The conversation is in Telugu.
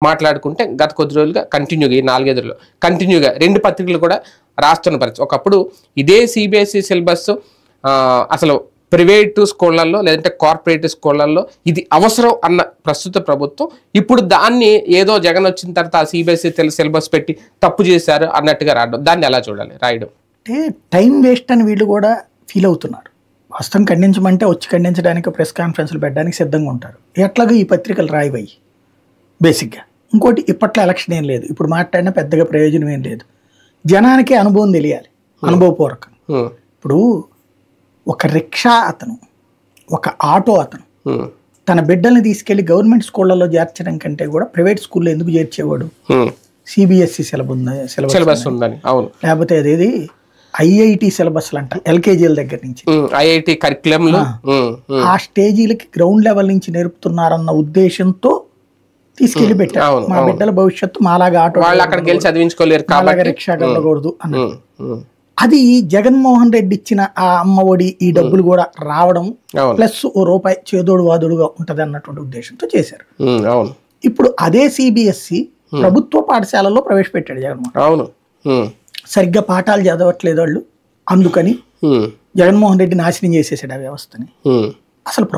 మాట్లాడుకుంటే గత కొద్ది రోజులుగా కంటిన్యూగా ఈ 4-5 రోజులు కంటిన్యూగా 2 పత్రికలు కూడా రాస్తున్న పరిస్థితి. ఒకప్పుడు ఇదే సిబిఎస్ఈ సిలబస్ అసలు ప్రైవేటు స్కూళ్ళల్లో లేదంటే కార్పొరేట్ స్కూళ్ళల్లో ఇది అవసరం అన్న ప్రస్తుత ప్రభుత్వం ఇప్పుడు దాన్ని ఏదో జగన్ వచ్చిన తర్వాత సిబిఎస్ఈ సిలబస్ పెట్టి తప్పు చేశారు అన్నట్టుగా రాయడం, దాన్ని ఎలా చూడాలి రాయడం? అంటే టైం వేస్ట్ అని వీళ్ళు కూడా ఫీల్ అవుతున్నారు. వాస్తవం ఖండించమంటే వచ్చి ఖండించడానికి ప్రెస్ కాన్ఫరెన్స్లు పెట్టడానికి సిద్ధంగా ఉంటారు. ఎట్లాగో ఈ పత్రికలు రాయివయ్యి బేసిక్గా. ఇంకోటి ఇప్పట్లో ఎలక్షన్ ఏం లేదు, ఇప్పుడు మాట్లాడినా పెద్దగా ప్రయోజనం ఏం లేదు. జనానికి అనుభవం తెలియాలి, అనుభవపూర్వకం. ఇప్పుడు ఒక రిక్షా అతను, ఒక ఆటో అతను తన బిడ్డల్ని తీసుకెళ్లి గవర్నమెంట్ స్కూళ్ళలో చేర్చడం కంటే కూడా ప్రైవేట్ స్కూల్లో ఎందుకు చేర్చేవాడు? సిబిఎస్ఈ సిలబస్ ఉందని, అవును. లేకపోతే అదేది ఐఐటి సిలబస్ అంట, ఎల్కేజీల దగ్గర నుంచి ఐఐటి కరిక్యులం ఆ స్టేజీలకి గ్రౌండ్ లెవెల్ నుంచి నేర్పుతున్నారన్న ఉద్దేశంతో తీసుకెళ్లి పెట్టారు. మా బిడ్డల భవిష్యత్తు మాలాగా ఆటో చదివించుకోలేరు, రిక్షా వెళ్ళకూడదు అన్న. అది జగన్మోహన్ రెడ్డి ఇచ్చిన ఆ అమ్మఒడి ఈ డబ్బులు కూడా రావడం ప్లస్ ఓ రూపాయి చేదోడు వాదుడుగా ఉంటది అన్నటువంటి ఉద్దేశంతో చేశారు. ఇప్పుడు అదే సిబిఎస్ఈ ప్రభుత్వ పాఠశాలల్లో ప్రవేశపెట్టాడు జగన్మోహన్. సరిగ్గా పాఠాలు చదవట్లేదు వాళ్ళు, అందుకని జగన్మోహన్ రెడ్డి నాశనం చేసేసాడు ఆ వ్యవస్థని. అసలు